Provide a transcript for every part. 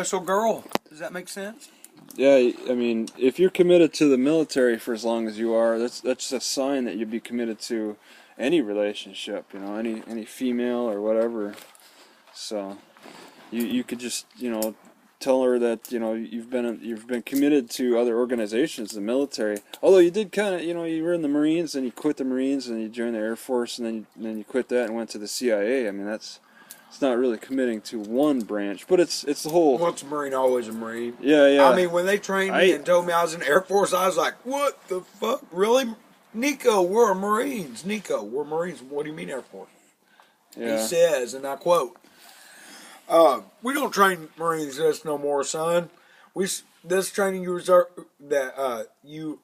special girl. Does that make sense? Yeah, I mean, if you're committed to the military for as long as you are, that's a sign that you'd be committed to any relationship, you know, any female or whatever. So you could just, you know, tell her that, you know, you've been committed to other organizations, the military. Although you did kind of, you know, you were in the Marines and you quit the Marines and you joined the Air Force and then you quit that and went to the CIA. I mean, it's not really committing to one branch, but it's the whole. Once a Marine, always a Marine. Yeah. I mean, when they trained me and told me I was in the Air Force, I was like, what the fuck? Really? Nico, we're Marines. Nico, we're Marines. What do you mean Air Force? Yeah. He says, and I quote, we don't train Marines this no more, son. This training you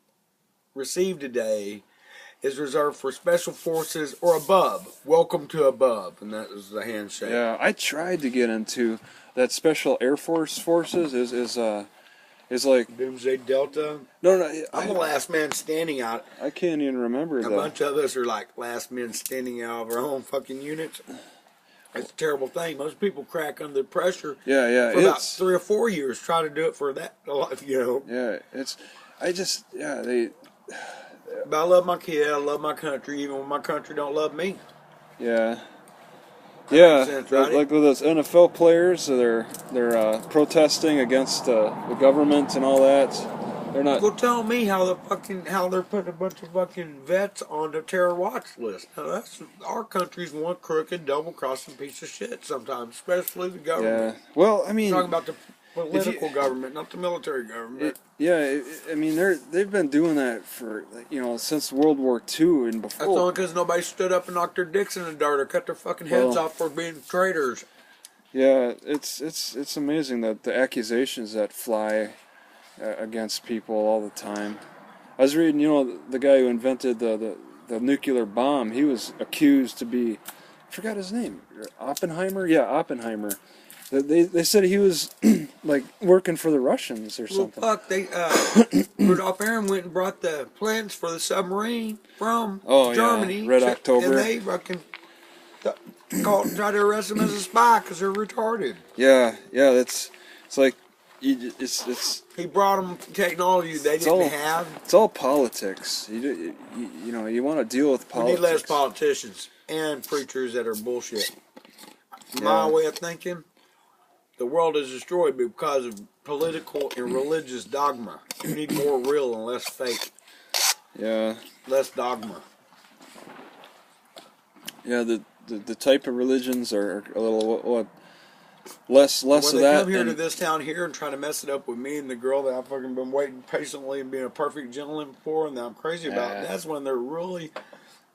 received today is reserved for special forces or above. Welcome to above. And that is the handshake. Yeah, I tried to get into that special Air Forces is like Doomsday Delta. No, I'm the last man standing out. I can't even remember that. A bunch of us are like last men standing out of our own fucking units. It's a terrible thing. Most people crack under pressure. Yeah. For about 3 or 4 years, try to do it for that, you know. Yeah, But I love my kid. I love my country, even when my country don't love me. Yeah. Sense, right? Like with those NFL players, they're protesting against the government and all that. They're not. Go tell me how they're putting a bunch of fucking vets on the terror watch list. Now that's our country's one crooked, double-crossing piece of shit sometimes, especially the government. Yeah. Well, I mean, I'm talking about the political government, not the military government. I mean, they've been doing that for, you know, since World War II and before. That's only because nobody stood up and knocked their dicks in the dirt or cut their fucking heads off for being traitors. Yeah, it's amazing that the accusations that fly against people all the time. I was reading, you know, the guy who invented the nuclear bomb. He was accused to be, I forgot his name, Oppenheimer. Yeah, Oppenheimer. They said he was like working for the Russians or something. Well, fuck, Rudolph Aaron went and brought the plans for the submarine from Germany. Yeah. Red October. And they fucking tried to arrest him as a spy because they're retarded. Yeah, it's like, it's. He brought them technology they didn't have. It's all politics. You know, you want to deal with politics. We need less politicians and preachers that are bullshit. My way of thinking. The world is destroyed because of political and religious dogma. You need more real and less fake. Yeah. Less dogma. Yeah, the type of religions are a little less of that. When they come here to this town here and try to mess it up with me and the girl that I've fucking been waiting patiently and being a perfect gentleman for and that I'm crazy about, that's when they're going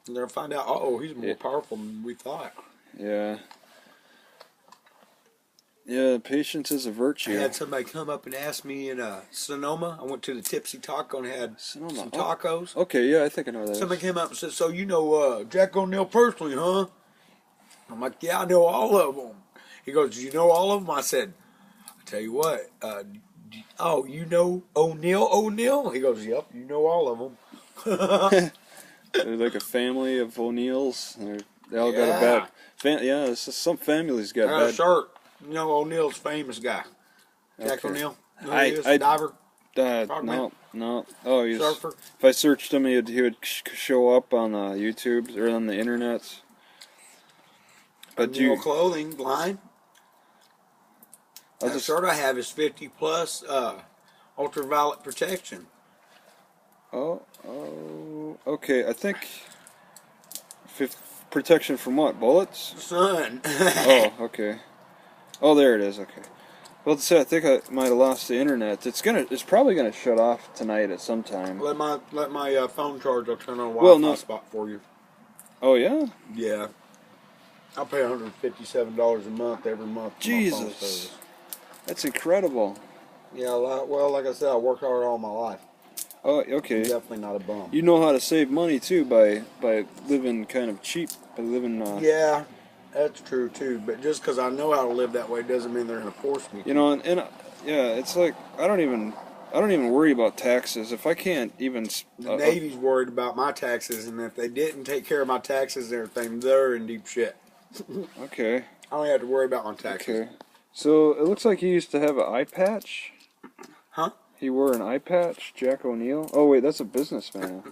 to find out, he's more powerful than we thought. Yeah. Yeah, patience is a virtue. I had somebody come up and ask me in Sonoma. I went to the Tipsy Taco and had some tacos. Okay, yeah, I think I know that. Somebody came up and said, so you know Jack O'Neill personally, huh? I'm like, yeah, I know all of them. He goes, do you know all of them? I said, I tell you what, you know O'Neill? He goes, yep, you know all of them. They're like a family of O'Neills. They all got a bad... some families got bad... Shirt. You know O'Neill's famous guy. Jack O'Neill? Diver? No. Oh, he's... Surfer? If I searched him, he would show up on YouTube or on the internet. But O'Neill clothing line. The shirt I have is 50 plus ultraviolet protection. Okay. I think protection from what? Bullets? Sun. Okay. Oh, there it is. Okay. Well, I think I might have lost the internet. It's probably gonna shut off tonight at some time. Let my phone charge. I'll turn on a Wi-Fi spot for you. Oh yeah. Yeah. I pay $157 a month every month. Jesus. That's incredible. Yeah, well, like I said, I worked hard all my life. Oh, okay. I'm definitely not a bum. You know how to save money too by living kind of cheap, by living. Yeah, that's true too. But just because I know how to live that way doesn't mean they're going to force me. You know, and it's like I don't even worry about taxes if I can't even. The Navy's worried about my taxes, and if they didn't take care of my taxes and everything, they're in deep shit. Okay. I don't have to worry about my taxes. Okay. So it looks like he used to have an eye patch. Huh? He wore an eye patch, Jack O'Neill. Oh wait, that's a businessman.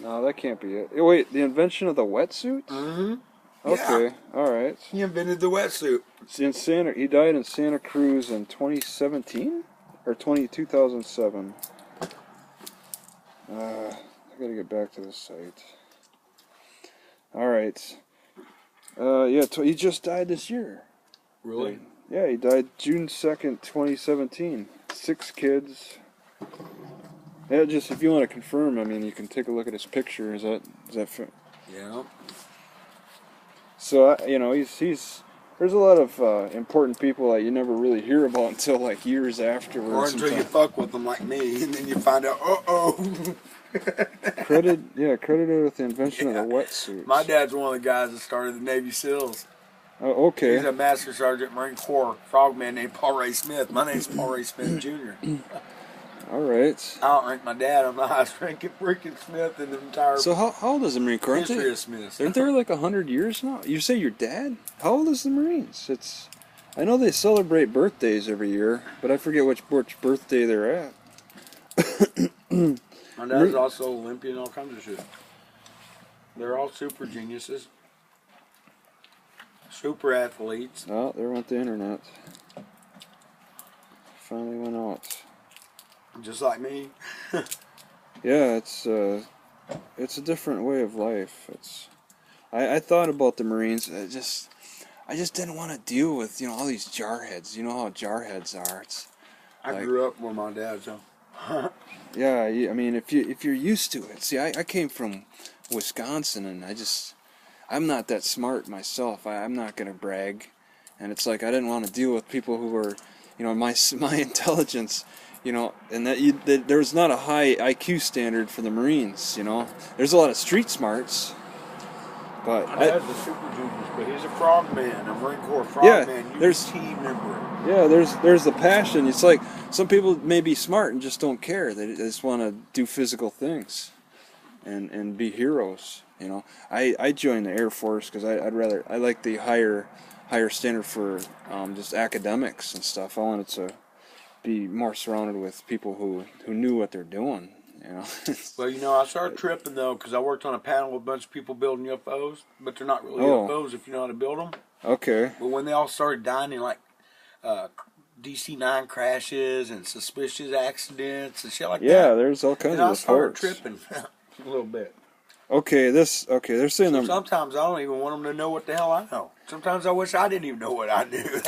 No, that can't be it. Oh, wait, the invention of the wetsuit? Mm-hmm. Okay, yeah. all right. He invented the wetsuit. He died in Santa Cruz in 2017 or 2007. I gotta get back to the site. All right. Yeah, he just died this year. Really? Yeah, he died June 2nd, 2017. 6 kids. Yeah, just if you want to confirm, I mean, you can take a look at his picture. Is that fair? Yeah. So, you know, he's there's a lot of important people that you never really hear about until like years afterwards. Or until you fuck with them like me, and then you find out, uh-oh. credited with the invention of the wetsuit. My dad's one of the guys that started the Navy SEALs. Oh, okay. He's a Master Sergeant Marine Corps frogman named Paul Ray Smith. My name's Paul Ray Smith Jr. All right. I don't rank my dad. I'm the highest ranking freaking Smith in the entire So how old is the Marine Corps? history of Smiths. Aren't there like 100 years now? You say your dad? How old is the Marines? I know they celebrate birthdays every year, but I forget which birthday they're at. My dad's also Olympian, all kinds of shit. They're all super geniuses. Super athletes. Oh, there went the internet. Finally went out. Just like me. Yeah, it's a different way of life. I thought about the Marines. I just didn't want to deal with all these jarheads. You know how jarheads are. I grew up with my dad, so. Yeah, I mean, if you're used to it. See, I came from Wisconsin, and I'm not that smart myself. I'm not gonna brag, and it's like I didn't want to deal with people who were, my intelligence, and that there's not a high IQ standard for the Marines. There's a lot of street smarts, but my dad's a super genius, but he's a frogman, a Marine Corps frogman. Yeah, there's team member. Yeah, there's the passion. It's like some people may be smart and just don't care. They just want to do physical things, and be heroes. I joined the Air Force because I like the higher standard for just academics and stuff. I wanted to be more surrounded with people who knew what they're doing. Well, I started tripping though because I worked on a panel with a bunch of people building UFOs, but they're not really UFOs if you know how to build them. Okay. But when they all started dying in like DC-9 crashes and suspicious accidents and shit like that. Yeah, there's all kinds of reports. I started tripping a little bit. Okay, they're saying so sometimes I don't even want them to know what the hell I know. Sometimes I wish I didn't even know what I knew.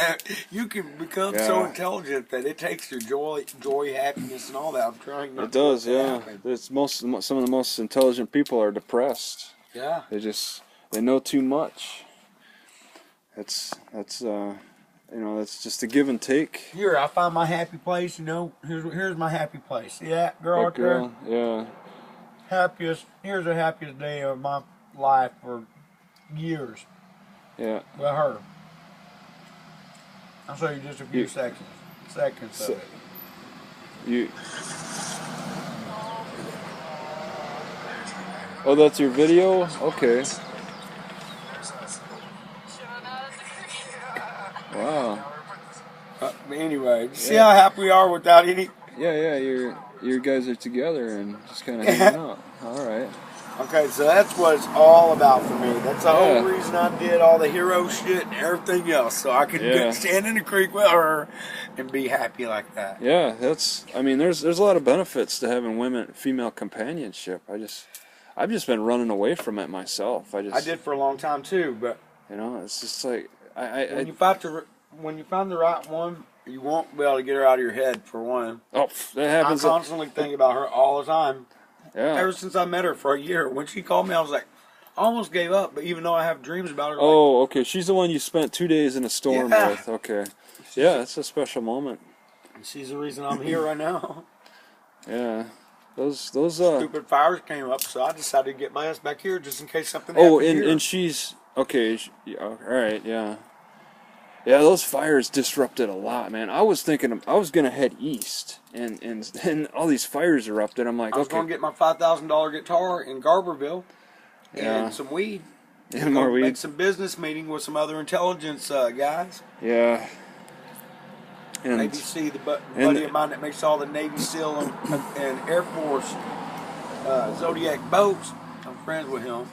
You can become so intelligent that it takes your joy, happiness, and all that. I'm trying not It does, yeah. Some of the most intelligent people are depressed. Yeah. They know too much. That's just a give and take. Here, I find my happy place. Here's my happy place. See that girl out there? Yeah. Here's the happiest day of my life for years. Yeah. With her. I'll show you just a few seconds of it. Oh, that's your video? Okay. Wow. Anyway, see how happy we are without any... Yeah, you guys are together and just kind of hanging out. All right. Okay, so that's what it's all about for me. That's the whole reason I did all the hero shit and everything else, so I could stand in the creek with her and be happy like that. Yeah, there's a lot of benefits to having female companionship. I've just been running away from it myself. I did for a long time too, but it's just like when you find the right one, you won't be able to get her out of your head for one. Oh, that happens. I constantly think about her all the time. Yeah. Ever since I met her for a year. When she called me, I was like, I almost gave up. But even though I have dreams about her. Oh, okay. She's the one you spent 2 days in a storm with. Okay. Yeah, it's a special moment. She's the reason I'm here right now. Yeah. Those stupid fires came up, so I decided to get my ass back here just in case something happened here. And she's okay. All right. Yeah. Yeah, those fires disrupted a lot, man. I was thinking I was gonna head east, and all these fires erupted. I'm like, I was gonna get my $5,000 guitar in Garberville, and some weed, and more weed. Make some business meeting with some other intelligence guys. Yeah. And, Navy SEAL, the buddy of mine that makes all the Navy SEAL and Air Force Zodiac boats. I'm friends with him.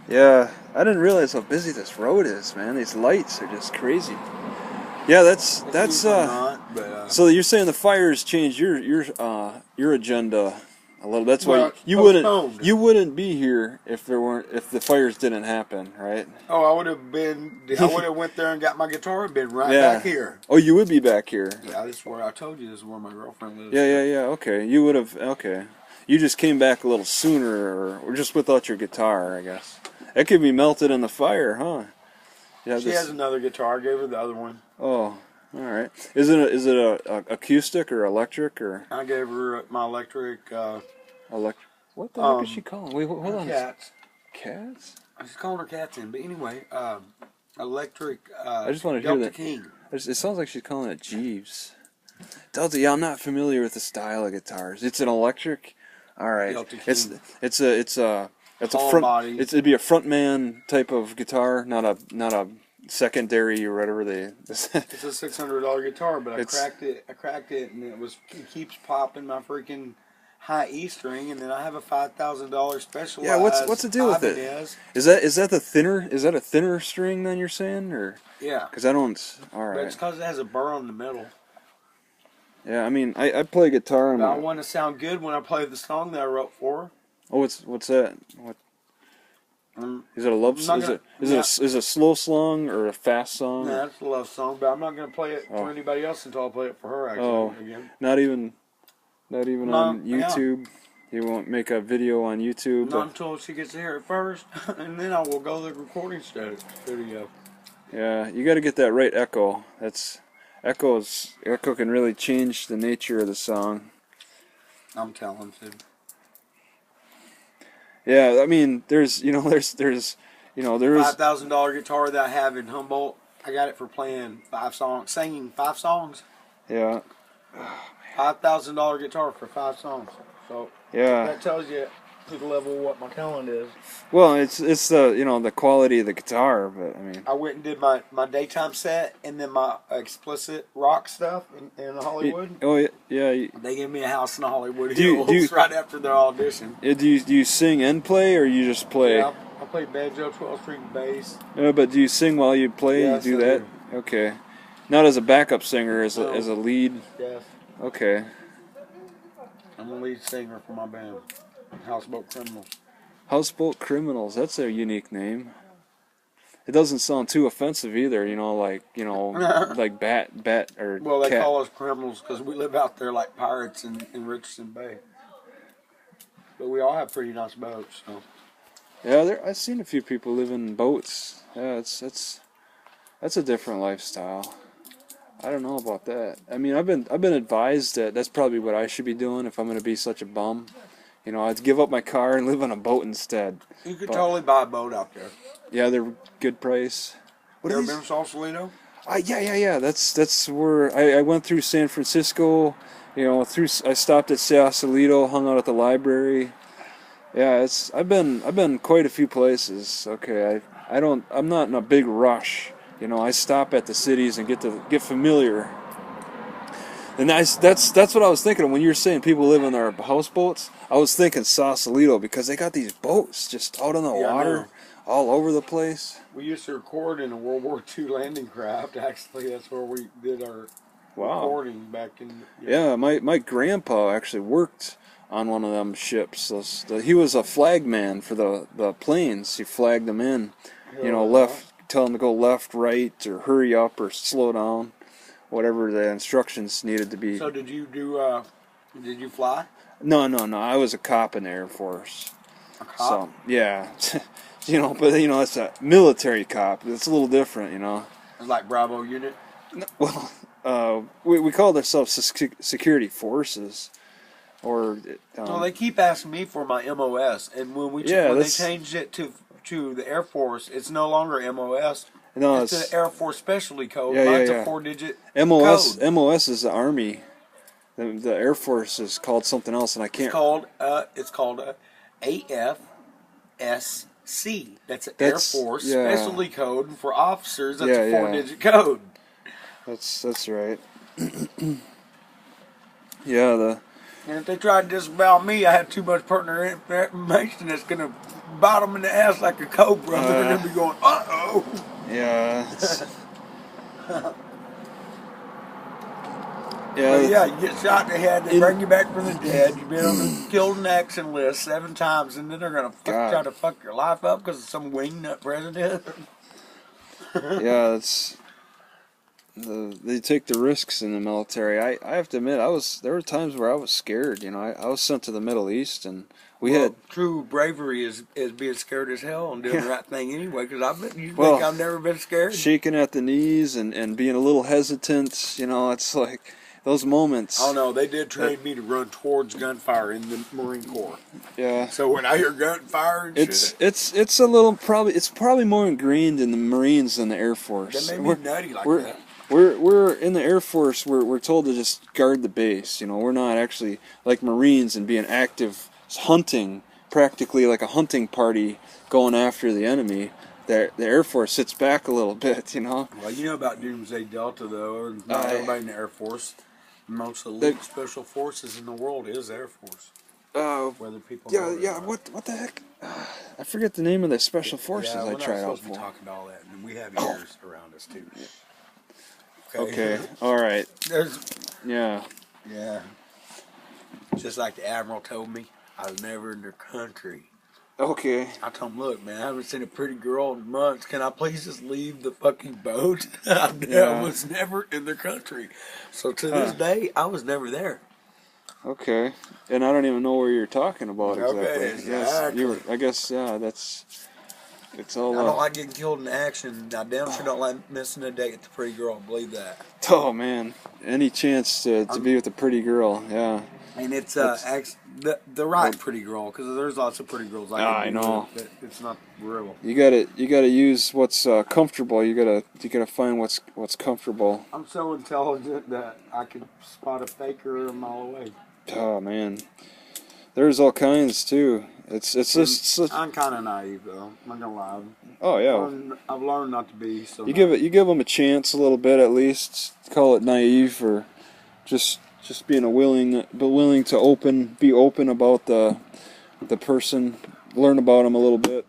Yeah, I didn't realize how busy this road is, man. These lights are just crazy. Yeah, that's not, but, so you're saying the fires changed your agenda a little. That's why you wouldn't be here if the fires didn't happen, right? Oh, I would have went there and got my guitar and been back here. Oh, you would be back here. Yeah, this is where I told you this is where my girlfriend lives. Yeah. Okay, you would have. Okay, you just came back a little sooner, or just without your guitar, I guess. It could be melted in the fire, huh? Yeah, she has another guitar. I gave her the other one. Oh, all right. Is it a acoustic or electric or? I gave her my electric. Electric. What the heck is she calling? Wait, hold on. Cats. Cats? She's calling her cats in, but anyway, electric. I just want to Delta hear that. King. It sounds like she's calling it Jeeves. Delta. Yeah, I'm not familiar with the style of guitars. It's an electric. All right. Delta King. It's a front body. It'd be a frontman type of guitar, not a secondary or whatever they. It's a $600 guitar, but I cracked it, and it keeps popping my freaking high E string, and then I have a $5,000 specialized. Yeah, what's the deal with it? Is that the thinner? Is that a thinner string than you're saying, or? Yeah. Because I don't. All right. But it's because it has a burr on the middle. Yeah, I mean, I play guitar. But I want to sound good when I play the song that I wrote for her. Oh, what's that? What? Is it a love song? Is it a slow song or a fast song? No, it's a love song, but I'm not going to play it for anybody else until I play it for her. Actually, again. Not even on YouTube. You won't make a video on YouTube. Not until she gets to hear it first, and then I will go to the recording studio. Yeah, you got to get that right echo. Echo can really change the nature of the song. I'm talented. Yeah, I mean, there is $5,000 guitar that I have in Humboldt. I got it for playing singing 5 songs. Yeah. $5,000 guitar for 5 songs. So yeah, that tells you to the level of what my talent is. Well, it's the quality of the guitar, but I mean, I went and did my daytime set and then my explicit rock stuff in Hollywood. Yeah. They gave me a house in Hollywood Hills right after their audition. Do you sing and play, or you just play? Yeah, I play banjo, 12-string bass. But do you sing while you play? Yes, you do that? do. Okay. Not as a backup singer, as a lead. Yes. Okay. I'm the lead singer for my band, Houseboat Criminals. Houseboat Criminals. That's a unique name. It doesn't sound too offensive either. Like bat or. Well, they cat. call us criminals because we live out there like pirates in Richardson Bay. But we all have pretty nice boats. So. Yeah, I've seen a few people live in boats. Yeah, that's a different lifestyle. I don't know about that. I mean, I've been advised that that's probably what I should be doing if I'm going to be such a bum. I'd give up my car and live on a boat instead. You could totally buy a boat out there. Yeah, they're good price. You ever been to Sausalito? Yeah. That's where I went through San Francisco. I stopped at Sausalito, hung out at the library. Yeah, I've been quite a few places. Okay, I'm not in a big rush. I stop at the cities and get familiar. And that's what I was thinking of when you were saying people live in their houseboats. I was thinking Sausalito because they got these boats just out on the water all over the place. We used to record in a World War II landing craft. Actually, that's where we did our recording back in. Yeah, my grandpa actually worked on one of them ships. He was a flagman for the planes. He flagged them in. Tell them to go left, right, or hurry up, or slow down. Whatever the instructions needed to be. So did you fly? No. I was a cop in the Air Force. A cop? So, yeah. But it's a military cop. It's a little different, It's like Bravo unit? No, well, we called ourselves security forces. Or well, they keep asking me for my MOS, and when they changed it to the Air Force, it's no longer MOS. No, it's the Air Force Specialty Code. Mine's a 4-digit code. MOS is the Army. The Air Force is called something else, and I can't. It's called AFSC. That's an Air Force Specialty Code, and for officers, that's a 4-digit code. That's right. Yeah, And if they try to disavow me, I have too much partner information that's going to bite them in the ass like a cobra. They're going to be going, uh-oh. Yeah. But yeah, you get shot in the head, they bring you back from the dead. You've been on the killed in action list 7 times, and then they're going to try to fuck your life up because of some wingnut president. Yeah, they take the risks in the military. I have to admit, there were times where I was scared. You know, I was sent to the Middle East, and we had true bravery is being scared as hell and doing the right thing anyway. Because think I've never been scared. Shaking at the knees and being a little hesitant. You know, it's like those moments. Oh no, they did train me to run towards gunfire in the Marine Corps. Yeah. So when I hear gunfire and it's a little probably more ingrained in the Marines than the Air Force. That made me nutty like that. We're in the Air Force. We're told to just guard the base. You know, we're not actually like Marines and being active hunting, practically like a hunting party going after the enemy. The Air Force sits back a little bit. You know. Well, you know about Doomsday Delta though, and not everybody in the Air Force. Most elite special forces in the world is Air Force. Whether people what the heck? I forget the name of the special forces I tried out for. Be talking to all that, and we have ears around us too. Okay. All right. Yeah. Just like the Admiral told me, I was never in their country. Okay. I told him, look, man, I haven't seen a pretty girl in months. Can I please just leave the fucking boat? I was never in their country. So to this day, I was never there. Okay. And I don't even know where you're talking about exactly. Okay, exactly. Yes, I guess, it's all... I don't like getting killed in action. I damn sure don't like missing a date with the pretty girl. I believe that. Oh, man. Any chance to be with a pretty girl, yeah. And it's the right pretty girl, because there's lots of pretty girls. I know. But it's not real. You gotta use what's comfortable. You gotta find what's comfortable. I'm so intelligent that I could spot a faker a mile away. Oh man, there's all kinds too. It's just. I'm kind of naive though. I'm not gonna lie. Oh yeah. I've learned not to be so. You give them a chance a little bit at least. Call it naive or just being willing to be open about the person, learn about them a little bit.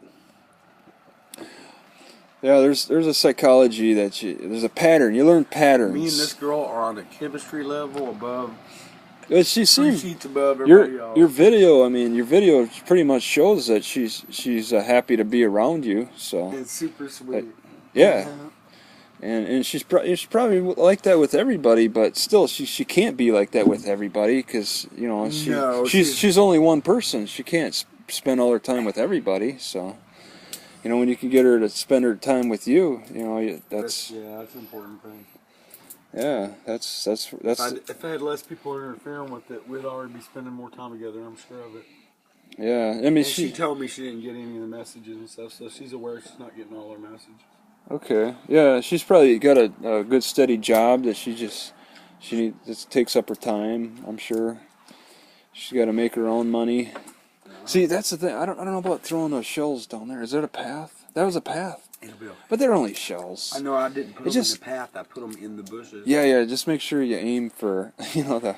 Yeah, there's a psychology there's a pattern. You learn patterns. Me and this girl are on a chemistry level above. She seems sheets above everybody else. Your video pretty much shows that she's happy to be around you. So it's super sweet. Yeah. And she's probably like that with everybody, but still she can't be like that with everybody because you know she's only one person. She can't spend all her time with everybody. So you know when you can get her to spend her time with you, you know that's an important thing. Yeah, that's. If I had less people interfering with it, we'd already be spending more time together. I'm sure of it. Yeah, I mean she told me she didn't get any of the messages and stuff, so she's aware she's not getting all her messages. Okay. Yeah, she's probably got a good steady job that she just takes up her time. I'm sure she's got to make her own money. See, that's the thing. I don't know about throwing those shells down there. Is that a path? That was a path. But they're only shells. I know. I didn't put them in the path. I put them in the bushes. Yeah. Just make sure you aim for the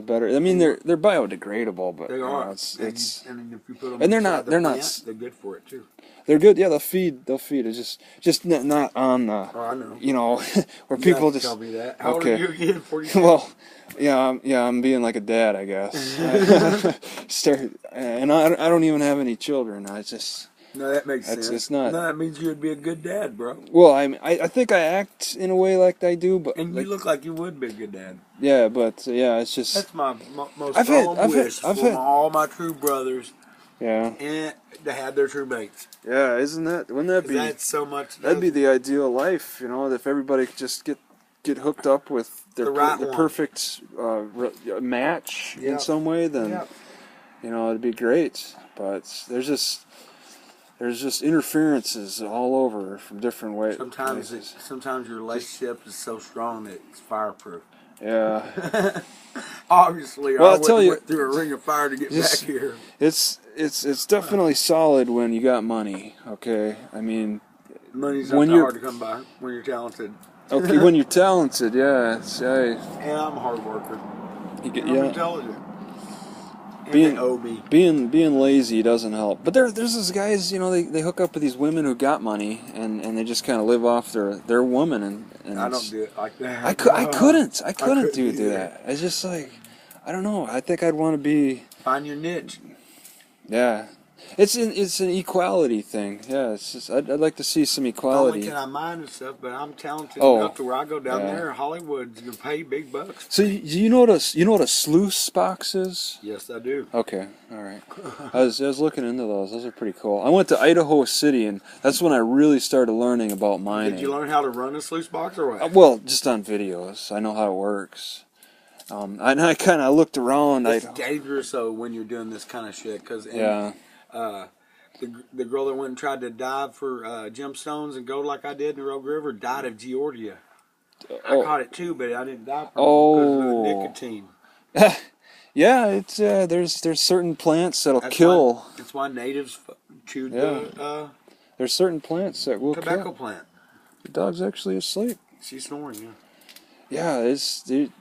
better. I mean, they're biodegradable, but they are. It's and if you put them and they're not. They're good for it too. They're good. Yeah, they'll feed. It's just not on the. Oh, I know. You know, where people just. Tell me that. How old are you again? 42? Well, I'm being like a dad, I guess. And I don't even have any children. No, that makes sense. It's not. No, that means you would be a good dad, bro. Well, I think I act in a way like I do, but and you look like you would be a good dad. Yeah, but it's just. That's my most solemn wish for all my true brothers. Yeah. And to have their true mates. Yeah, wouldn't that be? That's so much. That'd be the ideal life, you know, if everybody could just get hooked up with the perfect match in some way, then you know it'd be great. But there's just interferences all over from different ways. Sometimes your relationship is so strong that it's fireproof. Yeah. Obviously, well, I went through a ring of fire to get back here. It's definitely solid when you got money. Okay, I mean, money's not hard to come by when you're talented. Okay, when you're talented, yeah. And I'm a hard worker. I'm intelligent. And being lazy doesn't help. But there's these guys, they hook up with these women who got money, and they just kind of live off their woman. And I don't do it like that. I couldn't do that. It's just like, I don't know. I think I'd want to be... Find your niche. Yeah. It's an equality thing. Yeah, it's just I'd like to see some equality. Not only can I mind and stuff, but I'm talented enough to where I go down there. Hollywood's gonna pay big bucks. So you know what a sluice box is? Yes, I do. Okay, all right. I was looking into those. Those are pretty cool. I went to Idaho City, and that's when I really started learning about mining. Did you learn how to run a sluice box or what? Well, just on videos. I know how it works. I kind of looked around. It's dangerous though when you're doing this kind of shit, because the girl that went and tried to dive for gemstones and gold like I did in the Rogue River died of Giardia. I caught it too, but I didn't die from it because of the nicotine. Yeah, it's there's certain plants that'll kill. That's why natives chewed the there's certain plants that will tobacco kill. Plant. The dog's actually asleep. She's snoring, yeah. Yeah,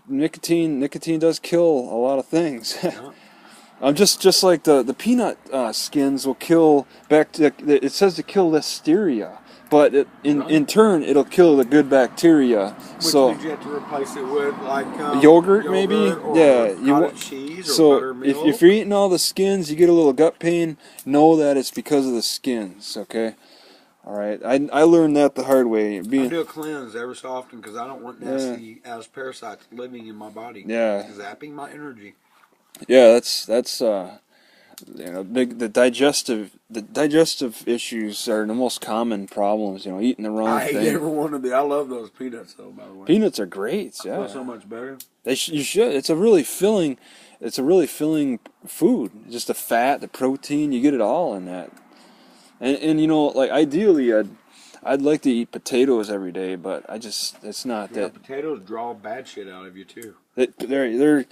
nicotine does kill a lot of things. Just like the peanut skins will kill it says to kill listeria, but in turn it'll kill the good bacteria. Which means you have to replace it with like yogurt maybe. Or cheese or buttermilk. If you're eating all the skins, you get a little gut pain. Know that it's because of the skins. Okay. All right, I learned that the hard way. I do a cleanse every so often because I don't want nasty ass parasites living in my body. Yeah, zapping my energy. Yeah, that's the digestive issues are the most common problems. Eating the wrong thing. I hate every one of them. I love those peanuts though. By the way, peanuts are great. Yeah, I feel so much better. You should. It's a really filling food. Just the fat, the protein, you get it all in that. And like ideally, I'd like to eat potatoes every day, but it's not that. Potatoes draw bad shit out of you too. The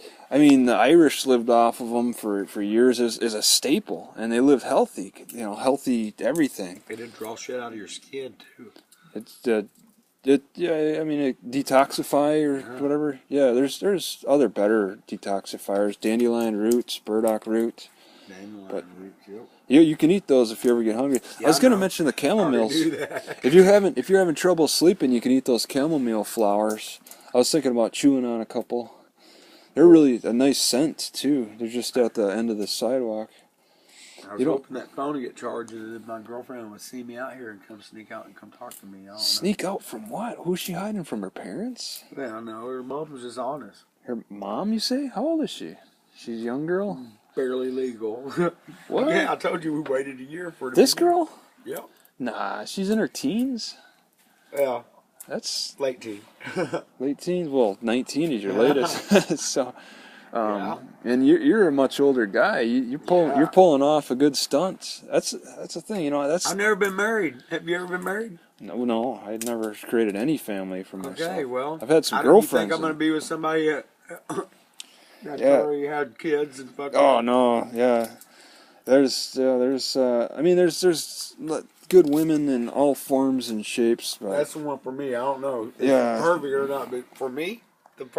Irish lived off of them for years as a staple, and they lived healthy. Healthy everything. They did draw shit out of your skin too. It detoxify or whatever. Yeah, there's other better detoxifiers. Dandelion roots, burdock root. You can eat those if you ever get hungry. I was going to mention the chamomiles. If you're having trouble sleeping, you can eat those chamomile flowers. I was thinking about chewing on a couple. They're really a nice scent too. They're just at the end of the sidewalk. I was hoping that phone would get charged and then my girlfriend would see me out here and come sneak out and come talk to me. I don't know. Sneak out from what? Who's she hiding from? Her parents? Yeah, I know. Her mom was just honest. Her mom, you say? How old is she? She's a young girl? Barely legal. What? Yeah, I told you we waited a year for it. This girl? Yep. Nah, she's in her teens. Yeah. That's late teen. Late teens. Well, 19 is your latest. So, and you're a much older guy. You're pulling off a good stunt. That's the thing. I've never been married. Have you ever been married? No. I'd never created any family for myself. Okay, well, I've had some girlfriends. You think I'm going to be with somebody that already had kids and fucking? Oh no, yeah. There's good women in all forms and shapes. But that's the one for me. I don't know if it's perfect or not, but for me,